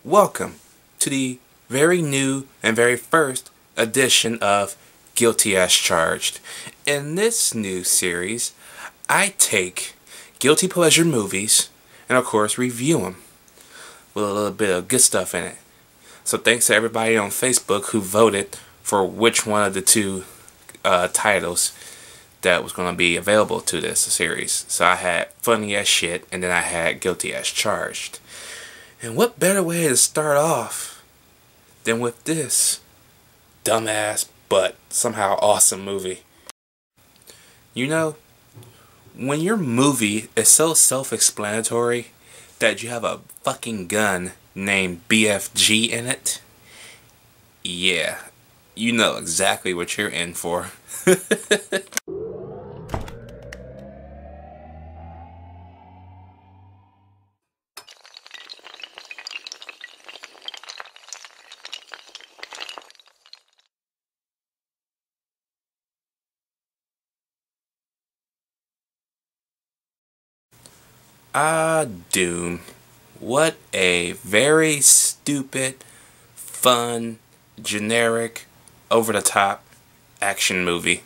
Welcome to the very new and very first edition of Guilty as Charged. In this new series, I take guilty pleasure movies and of course review them with a little bit of good stuff in it. So thanks to everybody on Facebook who voted for which one of the two titles that was going to be available to this series. So I had Funny as Shit and then I had Guilty as Charged. And what better way to start off than with this dumbass but somehow awesome movie. You know, when your movie is so self-explanatory that you have a fucking gun named BFG in it, yeah, you know exactly what you're in for. Doom. What a very stupid, fun, generic, over-the-top action movie.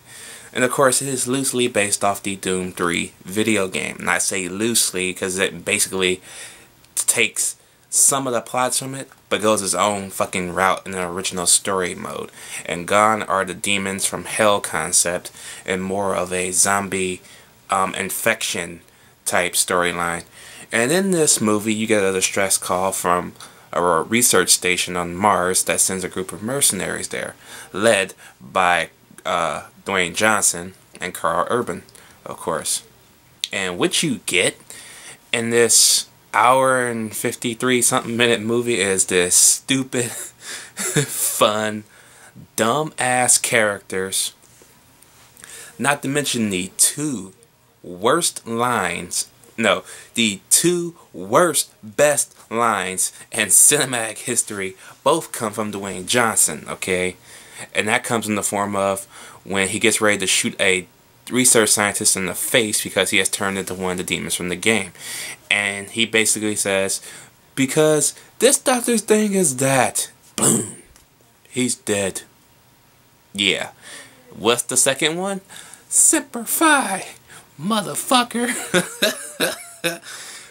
And of course it is loosely based off the Doom 3 video game. And I say loosely because it basically takes some of the plots from it, but goes its own fucking route in the original story mode. And gone are the demons from hell concept and more of a zombie infection type storyline. And in this movie you get a distress call from a research station on Mars that sends a group of mercenaries there, led by Dwayne Johnson and Karl, of course. And what you get in this hour and 53 something minute movie is this stupid fun dumb ass characters, not to mention the two worst best lines in cinematic history. Both come from Dwayne Johnson, okay? And that comes in the form of when he gets ready to shoot a research scientist in the face because he has turned into one of the demons from the game. And he basically says, because this doctor's thing is that, boom, he's dead. Yeah. What's the second one? Semper Fi, motherfucker.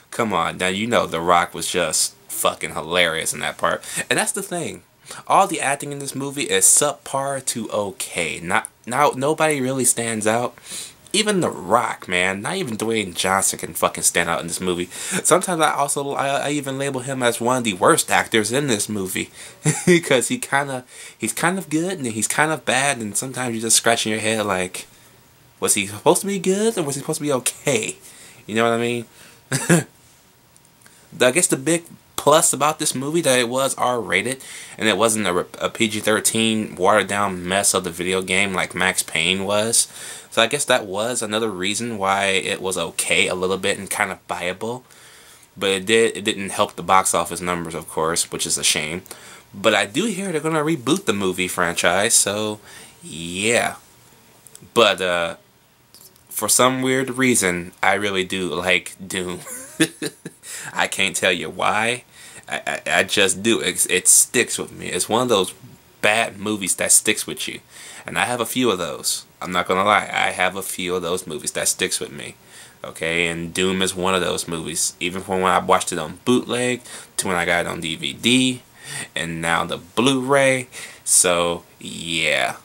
Come on, now you know The Rock was just fucking hilarious in that part. And that's the thing. All the acting in this movie is subpar to okay. Nobody really stands out. Even The Rock, man. Not even Dwayne Johnson can fucking stand out in this movie. Sometimes I even label him as one of the worst actors in this movie. Because he's kind of good and he's kind of bad, and sometimes you're just scratching your head like, was he supposed to be good or was he supposed to be okay? You know what I mean? I guess the big plus about this movie that it was R-rated and it wasn't a PG-13 watered down mess of the video game like Max Payne was. So I guess that was another reason why it was okay a little bit and kind of buyable. But it didn't help the box office numbers, of course, which is a shame. But I do hear they're going to reboot the movie franchise, so yeah. But for some weird reason, I really do like Doom. I can't tell you why. I just do. It sticks with me. It's one of those bad movies that sticks with you. And I have a few of those. I'm not going to lie. I have a few of those movies that sticks with me. Okay, and Doom is one of those movies. Even from when I watched it on bootleg, to when I got it on DVD, and now the Blu-ray. So, yeah.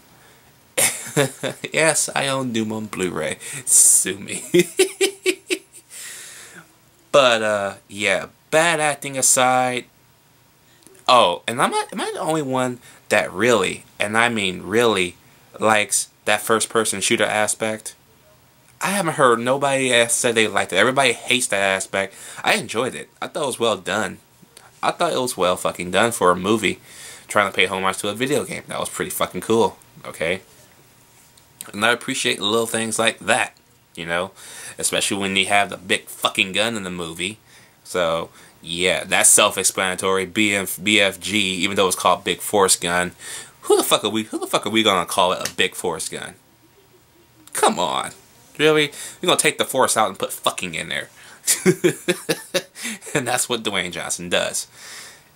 Yes, I own Doom on Blu-ray. Sue me. But, yeah, bad acting aside. Oh, and am I the only one that really, and I mean really, likes that first-person shooter aspect? I haven't heard nobody else say they liked it. Everybody hates that aspect. I enjoyed it. I thought it was well done. I thought it was well fucking done for a movie trying to pay homage to a video game. That was pretty fucking cool, okay? And I appreciate little things like that, you know? Especially when they have the big fucking gun in the movie. So, yeah, that's self-explanatory. BFG, even though it's called Big Force Gun. Who the fuck are we gonna call it a Big Force Gun? Come on. Really? We're gonna take the force out and put fucking in there. And that's what Dwayne Johnson does.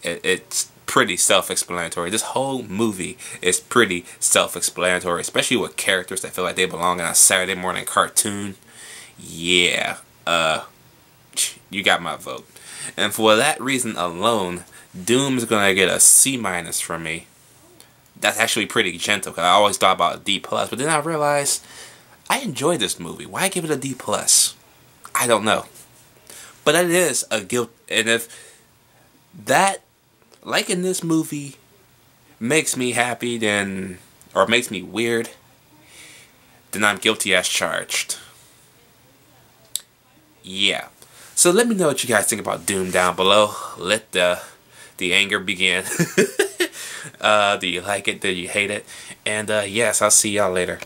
It's pretty self-explanatory. This whole movie is pretty self-explanatory, especially with characters that feel like they belong in a Saturday morning cartoon. Yeah, you got my vote. And for that reason alone, Doom is gonna get a C- from me. That's actually pretty gentle, because I always thought about a D+, but then I realized I enjoyed this movie. Why give it a D+? I don't know. But it is a guilt, and if that, like in this movie, makes me happy, then, or makes me weird, then I'm guilty as charged. Yeah. So let me know what you guys think about Doom down below. Let the anger begin. Do you like it? Do you hate it? And yes, I'll see y'all later.